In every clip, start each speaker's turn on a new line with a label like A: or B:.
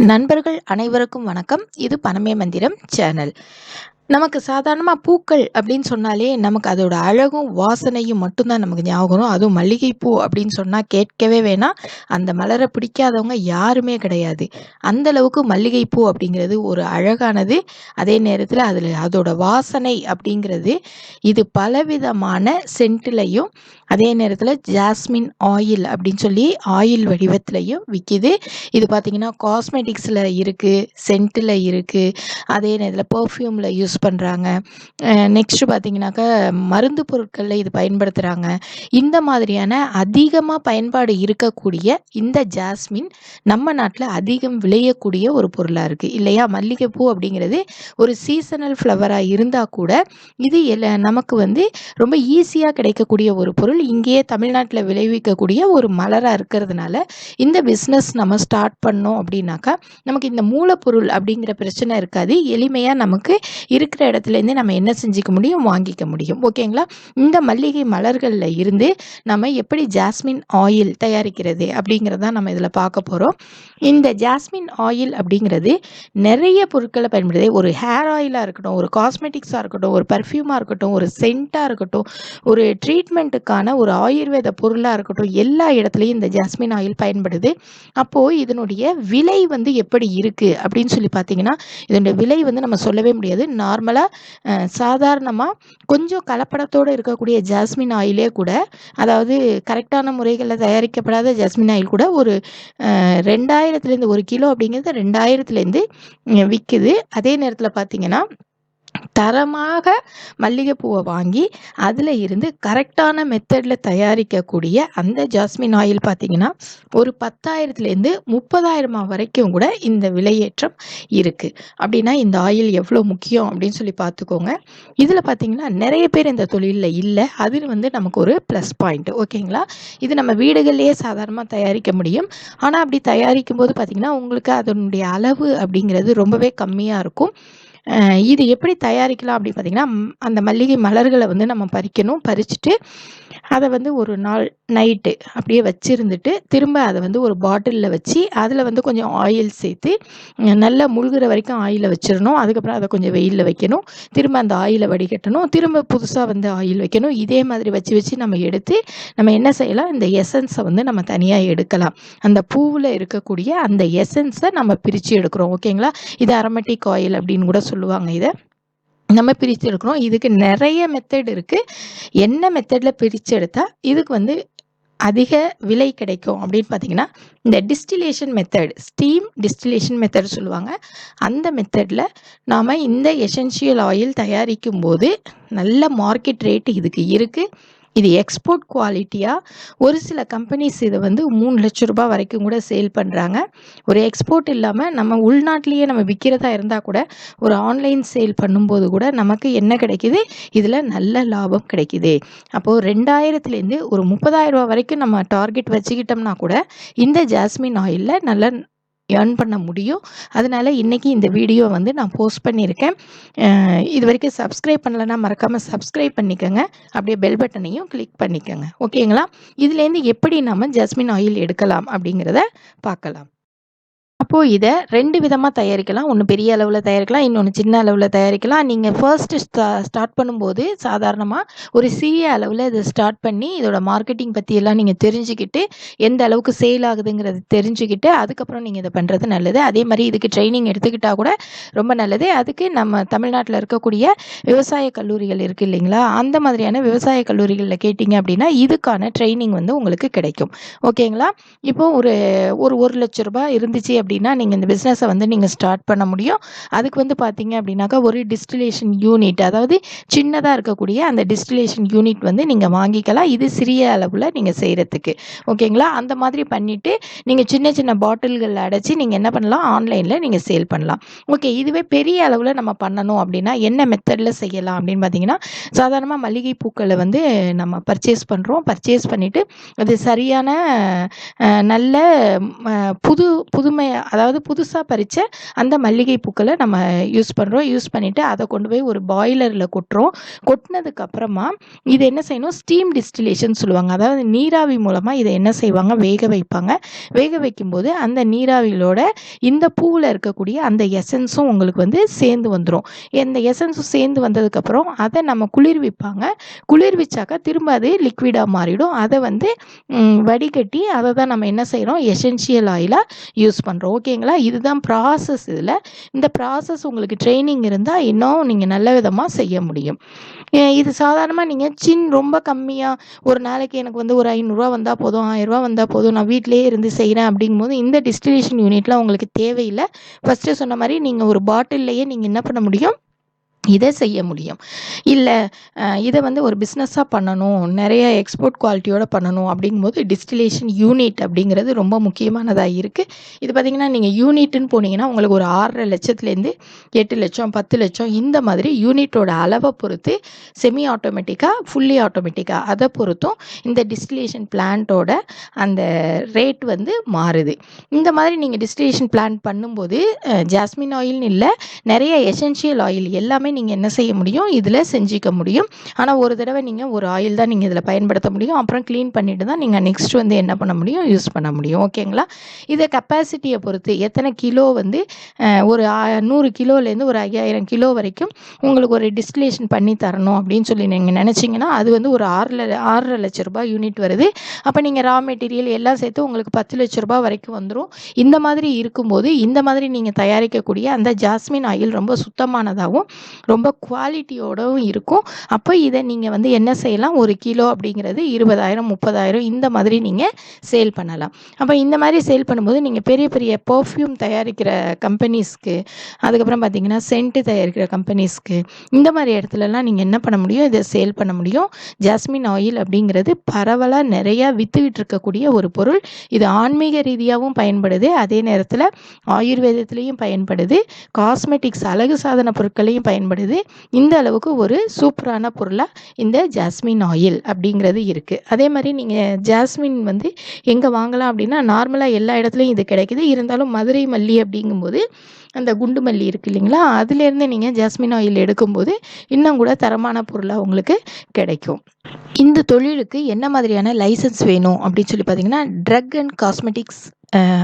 A: நண்பர்கள் அனைவருக்கும் வணக்கம். இது பணமே மந்திரம் சேனல். நமக்கு சாதாரணமாக பூக்கள் அப்படின்னு சொன்னாலே நமக்கு அதோட அழகும் வாசனையும் மட்டும்தான் நமக்கு ஞாபகம் வரும். அதுவும் மல்லிகைப்பூ அப்படின்னு சொன்னால் கேட்கவே வேணாம். அந்த மலரை பிடிக்காதவங்க யாருமே கிடையாது. அந்த அளவுக்கு மல்லிகைப்பூ அப்படிங்கிறது ஒரு அழகானது. அதே நேரத்தில் அதோட வாசனை அப்படிங்கிறது இது பலவிதமான சென்ட்லையும் அதே நேரத்தில் ஜாஸ்மின் ஆயில் அப்படின்னு சொல்லி ஆயில் வடிவத்திலையும் விற்கிது. இது பார்த்திங்கன்னா காஸ்மெட்டிக்ஸில் இருக்குது, சென்ட்டில் இருக்குது, அதே நேரத்தில் பர்ஃப்யூமில் யூஸ் பண்ணுறாங்க. நெக்ஸ்ட்டு பார்த்திங்கனாக்கா மருந்து பொருட்களில் இது பயன்படுத்துகிறாங்க. இந்த மாதிரியான அதிகமாக பயன்பாடு இருக்கக்கூடிய இந்த ஜாஸ்மின் நம்ம நாட்டில் அதிகம் விளையக்கூடிய ஒரு பொருளாக இருக்குது இல்லையா? மல்லிகைப்பூ அப்படிங்கிறது ஒரு சீசனல் ஃப்ளவராக இருந்தால் கூட இது நமக்கு ரொம்ப ஈஸியாக கிடைக்கக்கூடிய ஒரு பொருள். இங்கேயே தமிழ்நாட்டில் விளைவிக்கக்கூடிய ஒரு மலராக இருக்கிறதுனால இந்த பிஸ்னஸ் நம்ம ஸ்டார்ட் பண்ணோம் அப்படின்னாக்கா நமக்கு இந்த மூலப்பொருள் அப்படிங்கிற பிரச்சனை இருக்காது. எளிமையாக நமக்கு இருக்கிற இடத்துலேருந்து நம்ம என்ன செஞ்சுக்க முடியும், வாங்கிக்க முடியும். ஓகேங்களா? இந்த மல்லிகை மலர்களில் இருந்து நம்ம எப்படி ஜாஸ்மின் ஆயில் தயாரிக்கிறது அப்படிங்கிறத நம்ம இதில் பார்க்க போகிறோம். இந்த ஜாஸ்மின் ஆயில் அப்படிங்கிறது நிறைய பொருட்களை பயன்படுது. ஒரு ஹேர் ஆயிலாக இருக்கட்டும், ஒரு காஸ்மெட்டிக்ஸாக இருக்கட்டும், ஒரு பர்ஃப்யூமாக இருக்கட்டும், ஒரு சென்ட்டாக இருக்கட்டும், ஒரு ட்ரீட்மெண்ட்டுக்கான ஒரு ஆயுர்வேத பொருளாக இருக்கட்டும், எல்லா இடத்துலையும் இந்த ஜாஸ்மின் ஆயில் பயன்படுது. அப்போது இதனுடைய விலை எப்படி இருக்குது அப்படின்னு சொல்லி பார்த்தீங்கன்னா, இதனுடைய விலை நம்ம சொல்லவே முடியாது. நார்மலாக சாதாரணமாக கொஞ்சம் கலப்படத்தோடு இருக்கக்கூடிய ஜாஸ்மின் ஆயிலே கூட, அதாவது கரெக்டான முறைகளில் தயாரிக்கப்படாத ஜாஸ்மின் ஆயில் கூட ஒரு 2000 ஒரு கிலோ அப்படிங்கிறது 2000 விற்குது. அதே நேரத்தில் பார்த்தீங்கன்னா தரமாக மல்லிகைப்பூவை வாங்கி அதில் இருந்து கரெக்டான மெத்தடில் தயாரிக்கக்கூடிய அந்த ஜாஸ்மின் ஆயில் பார்த்திங்கன்னா ஒரு 10,000 30,000 வரைக்கும் கூட இந்த விலையேற்றம் இருக்குது. அப்படின்னா இந்த ஆயில் எவ்வளோ முக்கியம் அப்படின்னு சொல்லி பார்த்துக்கோங்க. இதில் பார்த்திங்கன்னா நிறைய பேர் இந்த தொழிலில் இல்லை. அது நமக்கு ஒரு ப்ளஸ் பாயிண்ட். ஓகேங்களா? இது நம்ம வீடுகள்லேயே சாதாரணமாக தயாரிக்க முடியும். ஆனால் அப்படி தயாரிக்கும் போது பார்த்திங்கன்னா உங்களுக்கு அதனுடைய அளவு அப்படிங்கிறது ரொம்பவே கம்மியாக இருக்கும். இது எப்படி தயாரிக்கலாம் அப்படின்னு பார்த்தீங்கன்னா, அந்த மல்லிகை மலர்களை நம்ம பறிக்கணும். பறிச்சுட்டு அதை ஒரு நாள் நைட்டு அப்படியே வச்சுருந்துட்டு திரும்ப அதை ஒரு பாட்டிலில் வச்சு அதில் கொஞ்சம் ஆயில் சேர்த்து நல்லா முழுகிற வரைக்கும் ஆயிலை வச்சிடணும். அதுக்கப்புறம் அதை கொஞ்சம் வெயிலில் வைக்கணும். திரும்ப அந்த ஆயிலை வடிகட்டணும். திரும்ப புதுசாக ஆயில் வைக்கணும். இதே மாதிரி வச்சு வச்சு நம்ம எடுத்து நம்ம என்ன செய்யலாம், இந்த எசன்ஸை நம்ம தனியாக எடுக்கலாம். அந்த பூவில் இருக்கக்கூடிய அந்த எசன்ஸை நம்ம பிரித்து எடுக்கிறோம். ஓகேங்களா? இது அரோமேட்டிக் ஆயில் அப்படின்னு கூட சொல்லுவாங்க. இதை நம்ம பிரித்து எடுக்கிறோம். இதுக்கு நிறைய மெத்தட் இருக்குது. என்ன மெத்தடில் பிரித்து எடுத்தால் இதுக்கு அதிக விலை கிடைக்கும் அப்படின்னு பார்த்தீங்கன்னா, இந்த distillation method, steam distillation method சொல்லுவாங்க. அந்த மெத்தடில் நாம் இந்த எசென்ஷியல் ஆயில் தயாரிக்கும் போது நல்ல மார்க்கெட் ரேட்டு இதுக்கு இருக்குது. இது எக்ஸ்போர்ட் குவாலிட்டியாக ஒரு சில கம்பெனிஸ் இதை 3 லட்சம் ரூபாய் வரைக்கும் கூட சேல் பண்ணுறாங்க. ஒரு எக்ஸ்போர்ட் இல்லாமல் நம்ம உள்நாட்டிலேயே நம்ம விற்கிறதா இருந்தால் கூட ஒரு ஆன்லைன் சேல் பண்ணும்போது கூட நமக்கு என்ன கிடைக்கிது, இதில் நல்ல லாபம் கிடைக்கிது. அப்போது 2000 ஒரு 30,000 வரைக்கும் நம்ம டார்கெட் வச்சுக்கிட்டோம்னா கூட இந்த ஜாஸ்மின் ஆயிலில் நல்ல ஏர்ன் பண்ண முடியும். அதனால் இன்றைக்கி இந்த வீடியோ நான் போஸ்ட் பண்ணியிருக்கேன். இது வரைக்கும் சப்ஸ்கிரைப் பண்ணலைன்னா மறக்காமல் சப்ஸ்கிரைப் பண்ணிக்கோங்க. அப்படியே பெல் பட்டனையும் கிளிக் பண்ணிக்கோங்க. ஓகேங்களா? இதுலேருந்து எப்படி நம்ம ஜாஸ்மின் ஆயில் எடுக்கலாம் அப்படிங்கிறத பார்க்கலாம். அப்போது இதை 2 விதமாக தயாரிக்கலாம். ஒன்று பெரிய அளவில் தயாரிக்கலாம், இன்னொன்று சின்ன அளவில் தயாரிக்கலாம். நீங்கள் ஃபர்ஸ்ட்டு ஸ்டார்ட் பண்ணும்போது சாதாரணமாக ஒரு சிறிய அளவில் இதை ஸ்டார்ட் பண்ணி இதோட மார்க்கெட்டிங் பற்றியெல்லாம் நீங்கள் தெரிஞ்சுக்கிட்டு எந்த அளவுக்கு சேல் ஆகுதுங்கிறது தெரிஞ்சுக்கிட்டு அதுக்கப்புறம் நீங்கள் இதை பண்ணுறது நல்லது. அதே மாதிரி இதுக்கு ட்ரைனிங் எடுத்துக்கிட்டால் கூட ரொம்ப நல்லது. அதுக்கு நம்ம தமிழ்நாட்டில் இருக்கக்கூடிய விவசாய கல்லூரிகள் இருக்குது இல்லைங்களா? அந்த மாதிரியான விவசாய கல்லூரிகளில் கேட்டிங்க அப்படின்னா இதுக்கான ட்ரைனிங் உங்களுக்கு கிடைக்கும். ஓகேங்களா? இப்போது ஒரு 1 லட்ச ரூபாய் இருந்துச்சு அப்படின்னா நீங்கள் இந்த பிஸ்னஸை நீங்கள் ஸ்டார்ட் பண்ண முடியும். அதுக்கு பார்த்தீங்க அப்படின்னாக்கா ஒரு டிஸ்டிலேஷன் யூனிட், அதாவது சின்னதாக இருக்கக்கூடிய அந்த டிஸ்டிலேஷன் யூனிட் நீங்கள் வாங்கிக்கலாம். இது சிறிய அளவில் நீங்கள் செய்கிறதுக்கு. ஓகேங்களா? அந்த மாதிரி பண்ணிவிட்டு நீங்கள் சின்ன சின்ன பாட்டில்களில் அடைச்சி நீங்கள் என்ன பண்ணலாம், ஆன்லைனில் நீங்கள் சேல் பண்ணலாம். ஓகே, இதுவே பெரிய அளவில் நம்ம பண்ணணும் அப்படின்னா என்ன மெத்தடில் செய்யலாம் அப்படின்னு பார்த்தீங்கன்னா, சாதாரணமாக மல்லிகை பூக்களை நம்ம பர்ச்சேஸ் பண்ணுறோம். பர்ச்சேஸ் பண்ணிவிட்டு அது சரியான நல்ல புதுமை அதாவது புதுசாக பறித்த அந்த மல்லிகை பூக்களை நம்ம யூஸ் பண்ணுறோம். யூஸ் பண்ணிவிட்டு அதை கொண்டு போய் ஒரு பாய்லரில் கொட்டுறோம். கொட்டினதுக்கப்புறமா இது என்ன செய்யணும், ஸ்டீம் டிஸ்டிலேஷன் சொல்லுவாங்க. அதாவது நீராவி மூலமாக இதை என்ன செய்வாங்க, வேக வைப்பாங்க. வேக வைக்கும்போது அந்த நீராவிகளோட இந்த பூவில் இருக்கக்கூடிய அந்த எசன்ஸும் உங்களுக்கு வந்து சேர்ந்து வந்துடும். இந்த எசன்ஸும் சேர்ந்து வந்ததுக்கப்புறம் அதை நம்ம குளிர்விப்பாங்க. குளிர்விச்சாக்கா திரும்ப அது லிக்விடாக மாறிடும். அதை வந்து வடிகட்டி அதை தான் நம்ம என்ன செய்கிறோம், எசென்ஷியல் ஆயிலாக யூஸ் பண்ணுறோம். ஓகேங்களா? இதுதான் ப்ராசஸ். இதில் இந்த ப்ராசஸ் உங்களுக்கு ட்ரைனிங் இருந்தால் இன்னும் நீங்கள் நல்ல விதமாக செய்ய முடியும். இது சாதாரணமாக நீங்கள் ரொம்ப கம்மியாக ஒரு நாளைக்கு எனக்கு வந்து ஒரு 500 வந்தால் போதும், 1000 வந்தால் போதும், நான் வீட்டிலேயே இருந்து செய்கிறேன் அப்படிங்கும்போது இந்த டிஸ்டிலேஷன் யூனிட்லாம் உங்களுக்கு தேவையில்லை. ஃபஸ்ட்டு சொன்ன மாதிரி நீங்கள் ஒரு பாட்டில்லையே நீங்கள் என்ன பண்ண முடியும், இதை செய்ய முடியும். இல்லை இதை வந்து ஒரு பிஸ்னஸாக பண்ணணும், நிறைய எக்ஸ்போர்ட் குவாலிட்டியோடு பண்ணணும் அப்படிங்கும்போது டிஸ்டிலேஷன் யூனிட் அப்படிங்கிறது ரொம்ப முக்கியமானதாக இருக்குது. இது பார்த்திங்கன்னா நீங்கள் யூனிட்டுன்னு போனீங்கன்னா உங்களுக்கு ஒரு 6.5 லட்சத்துலேருந்து 8 லட்சம் 10 லட்சம் இந்த மாதிரி யூனிட்டோட அளவை பொறுத்து செமி ஆட்டோமேட்டிக்காக ஃபுல்லி ஆட்டோமேட்டிக்காக அதை பொறுத்தும் இந்த டிஸ்டிலேஷன் பிளான்ட்டோட அந்த ரேட் வந்து மாறுது. இந்த மாதிரி நீங்கள் டிஸ்டிலேஷன் பிளான்ட் பண்ணும்போது ஜாஸ்மின் ஆயில்னு இல்லை, நிறைய எசென்ஷியல் ஆயில் எல்லாமே நீங்கள் என்ன செய்ய முடியும், இதில் செஞ்சுக்க முடியும். ஆனால் ஒரு தடவை நீங்கள் ஒரு ஆயில் தான் நீங்கள் இதில் பயன்படுத்த முடியும். அப்புறம் க்ளீன் பண்ணிட்டு தான் நீங்கள் நெக்ஸ்ட் வந்து என்ன பண்ண முடியும், யூஸ் பண்ண முடியும். ஓகேங்களா? இதை கெப்பாசிட்டியை பொறுத்து எத்தனை கிலோ வந்து ஒரு 100 கிலோலேருந்து ஒரு 5000 கிலோ வரைக்கும் உங்களுக்கு ஒரு டிஸ்டிலேஷன் பண்ணி தரணும் அப்படின்னு சொல்லி நீங்கள் நினச்சிங்கன்னா அது வந்து ஒரு 6.5 லட்ச ரூபாய் யூனிட் வருது. அப்போ நீங்கள் ரா மெட்டீரியல் எல்லாம் சேர்த்து உங்களுக்கு 10 லட்ச ரூபாய் வரைக்கும் வந்துடும். இந்த மாதிரி இருக்கும்போது இந்த மாதிரி நீங்கள் தயாரிக்கக்கூடிய அந்த ஜாஸ்மின் ஆயில் ரொம்ப சுத்தமானதாகவும் ரொம்ப குவாலிட்டியோடவும் இருக்கும். அப்போ இதை நீங்கள் வந்து என்ன செய்யலாம், ஒரு கிலோ அப்படிங்கிறது 20,000 30,000 இந்த மாதிரி நீங்கள் சேல் பண்ணலாம். அப்போ இந்த மாதிரி சேல் பண்ணும்போது நீங்கள் பெரிய பெரிய பர்ஃப்யூம் தயாரிக்கிற கம்பெனிஸ்க்கு, அதுக்கப்புறம் பார்த்தீங்கன்னா சென்ட்டு தயாரிக்கிற கம்பெனிஸ்க்கு, இந்த மாதிரி இடத்துலலாம் நீங்கள் என்ன பண்ண முடியும், இதை சேல் பண்ண முடியும். ஜாஸ்மின் ஆயில் அப்படிங்கிறது பரவலாக நிறையா விற்றுக்கிட்டு இருக்கக்கூடிய ஒரு பொருள். இது ஆன்மீக ரீதியாகவும் பயன்படுது, அதே நேரத்தில் ஆயுர்வேதத்துலேயும் பயன்படுது, காஸ்மெட்டிக்ஸ் அழகு சாதன பொருட்களையும் பயன்படுது. இந்த அளவுக்கு ஒரு சூப்பரான பொருளாக இந்த ஜாஸ்மின் ஆயில் அப்படிங்கிறது இருக்குது. அதே மாதிரி நீங்கள் ஜாஸ்மின் வந்து எங்கே வாங்கலாம் அப்படின்னா, நார்மலாக எல்லா இடத்துலையும் இது கிடைக்குது. இருந்தாலும் மதுரை மல்லி அப்படிங்கும்போது அந்த குண்டு மல்லி இருக்குது இல்லைங்களா, அதுலேருந்து நீங்கள் ஜாஸ்மின் ஆயில் எடுக்கும்போது இன்னும் கூட தரமான பொருளாக உங்களுக்கு கிடைக்கும். இந்த தொழிலுக்கு என்ன மாதிரியான லைசன்ஸ் வேணும் அப்படின்னு சொல்லி பார்த்தீங்கன்னா, ட்ரக் அண்ட் காஸ்மெட்டிக்ஸ்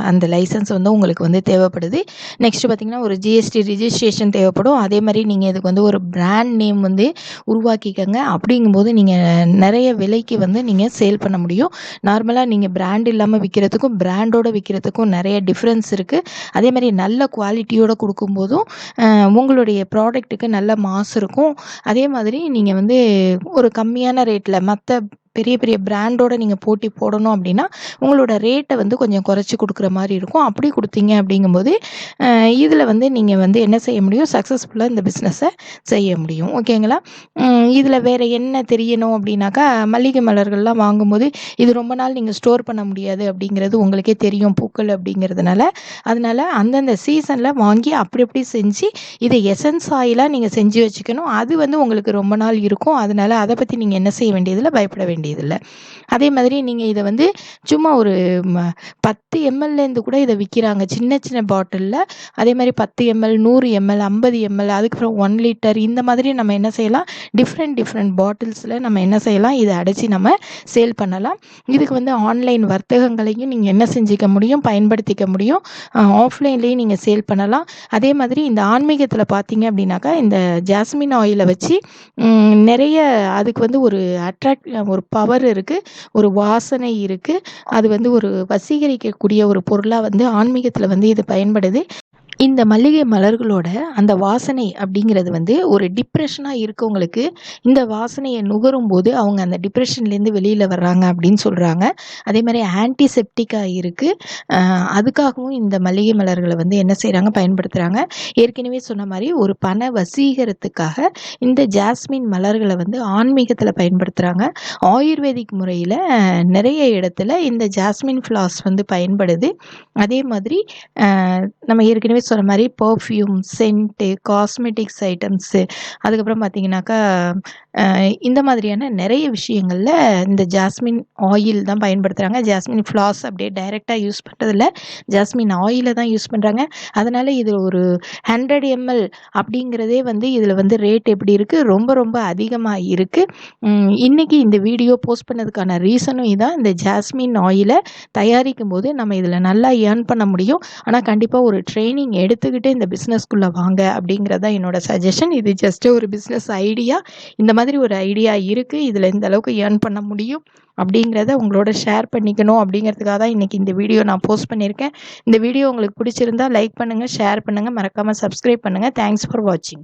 A: அந்த லைசன்ஸ் வந்து உங்களுக்கு வந்து தேவைப்படுது. நெக்ஸ்ட்டு பார்த்திங்கன்னா ஒரு ஜிஎஸ்டி ரிஜிஸ்ட்ரேஷன் தேவைப்படும். அதே மாதிரி நீங்கள் இதுக்கு வந்து ஒரு பிராண்ட் நேம் வந்து உருவாக்கிக்கங்க. அப்படிங்கும்போது நீங்கள் நிறைய விலைக்கு வந்து நீங்கள் சேல் பண்ண முடியும். நார்மலாக நீங்கள் பிராண்ட் இல்லாமல் விற்கிறதுக்கும் பிராண்டோடு விற்கிறதுக்கும் நிறைய டிஃப்ரென்ஸ் இருக்குது. அதே மாதிரி நல்ல குவாலிட்டியோடு கொடுக்கும்போதும் உங்களுடைய ப்ராடக்ட்டுக்கு நல்ல மாஸ் இருக்கும். அதே மாதிரி நீங்கள் வந்து ஒரு கம்மியான ரேட்டில் மற்ற பெரிய பெரிய பிராண்டோட நீங்கள் போட்டி போடணும் அப்படின்னா உங்களோட ரேட்டை வந்து கொஞ்சம் குறைச்சி கொடுக்குற மாதிரி இருக்கும். அப்படி கொடுத்தீங்க அப்படிங்கும்போது இதில் வந்து நீங்கள் வந்து என்ன செய்ய முடியும், சக்ஸஸ்ஃபுல்லாக இந்த பிஸ்னஸை செய்ய முடியும். ஓகேங்களா? இதில் வேறு என்ன தெரியணும் அப்படின்னாக்கா, மல்லிகை மலர்கள்லாம் வாங்கும்போது இது ரொம்ப நாள் நீங்கள் ஸ்டோர் பண்ண முடியாது அப்படிங்கிறது உங்களுக்கே தெரியும், பூக்கள் அப்படிங்கிறதுனால. அதனால் அந்தந்த சீசனில் வாங்கி அப்படி செஞ்சு இதை எசன்ஸ் ஆயிலாக நீங்கள் செஞ்சு வச்சுக்கணும். அது வந்து உங்களுக்கு ரொம்ப நாள் இருக்கும். அதனால் அதை பற்றி நீங்கள் என்ன செய்ய வேண்டியதில்லை, பயப்பட வேண்டியதில்லை. அதே மாதிரி நீங்கள் இதை வந்து சும்மா ஒரு 10 mlலேருந்து கூட இதை விற்கிறாங்க, சின்ன சின்ன பாட்டிலில். அதே மாதிரி 10 ml 100 ml 50 ml அதுக்கப்புறம் 1 லிட்டர் இந்த மாதிரி நம்ம என்ன செய்யலாம், டிஃப்ரெண்ட் பாட்டில்ஸில் நம்ம என்ன செய்யலாம், இதை அடைச்சி நம்ம சேல் பண்ணலாம். இதுக்கு வந்து ஆன்லைன் வர்த்தகங்களையும் நீங்கள் என்ன செஞ்சுக்க முடியும், பயன்படுத்திக்க முடியும். ஆஃப்லைன்லேயும் நீங்கள் சேல் பண்ணலாம். அதே மாதிரி இந்த ஆன்மீகத்தில் பார்த்தீங்க அப்படின்னாக்கா, இந்த ஜாஸ்மின் ஆயிலை வச்சு நிறைய அதுக்கு வந்து ஒரு ஒரு பவர் இருக்குது, ஒரு வாசனை இருக்குது. அது வந்து ஒரு வசீகரிக்கக்கூடிய ஒரு பொருளாக வந்து ஆன்மீகத்தில் வந்து இது பயன்படுது. இந்த மல்லிகை மலர்களோட அந்த வாசனை அப்படிங்கிறது வந்து ஒரு டிப்ரெஷனாக இருக்கவங்களுக்கு இந்த வாசனையை நுகரும்போது அவங்க அந்த டிப்ரெஷன்லேருந்து வெளியில் வர்றாங்க அப்படின்னு சொல்கிறாங்க. அதே மாதிரி ஆன்டிசெப்டிக்காக இருக்குது. அதுக்காகவும் இந்த மல்லிகை மலர்களை வந்து என்ன செய்கிறாங்க, பயன்படுத்துகிறாங்க. ஏற்கனவே சொன்ன மாதிரி ஒரு பண வசீகரத்துக்காக இந்த ஜாஸ்மின் மலர்களை வந்து ஆன்மீகத்தில் பயன்படுத்துகிறாங்க. ஆயுர்வேதிக் முறையில் நிறைய இடத்துல இந்த ஜாஸ்மின் ஃப்ளாஸ் வந்து பயன்படுது. அதே மாதிரி நம்ம ஏற்கனவே சொன்ன மாதிரி பர்ஃப்யூம், சென்ட்டு, காஸ்மெட்டிக்ஸ் ஐட்டம்ஸு, அதுக்கப்புறம் பார்த்தீங்கன்னாக்கா இந்த மாதிரியான நிறைய விஷயங்களில் இந்த ஜாஸ்மின் ஆயில் தான் பயன்படுத்துகிறாங்க. ஜாஸ்மின் ஃப்ளாஸ் அப்படியே டைரெக்டாக யூஸ் பண்ணுறதில்ல, ஜாஸ்மின் ஆயிலை தான் யூஸ் பண்ணுறாங்க. அதனால் இதில் ஒரு 100 ml அப்படிங்கிறதே வந்து இதில் வந்து ரேட் எப்படி இருக்குது, ரொம்ப ரொம்ப அதிகமாக இருக்குது. இன்றைக்கி இந்த வீடியோ போஸ்ட் பண்ணதுக்கான ரீசனும் இதான். இந்த ஜாஸ்மின் ஆயிலை தயாரிக்கும் போது நம்ம இதில் நல்லா ஏர்ன் பண்ண முடியும். ஆனால் கண்டிப்பாக ஒரு ட்ரைனிங் எடுத்துக்கிட்டு இந்த பிஸ்னஸ்க்குள்ளே வாங்க அப்படிங்கிறதா என்னோட சஜஷன். இது ஜஸ்ட் ஒரு பிஸ்னஸ் ஐடியா. இந்த மாதிரி ஒரு ஐடியா இருக்குது, இதில் இந்த அளவுக்கு ஏர்ன் பண்ண முடியும் அப்படிங்கிறத உங்களோட ஷேர் பண்ணிக்கணும் அப்படிங்கிறதுக்காக தான் இன்றைக்கி இந்த வீடியோ நான் போஸ்ட் பண்ணியிருக்கேன். இந்த வீடியோ உங்களுக்கு பிடிச்சிருந்தா லைக் பண்ணுங்கள், ஷேர் பண்ணுங்கள், மறக்காமல் சப்ஸ்கிரைப் பண்ணுங்கள். தேங்க்ஸ் ஃபார் வாட்சிங்.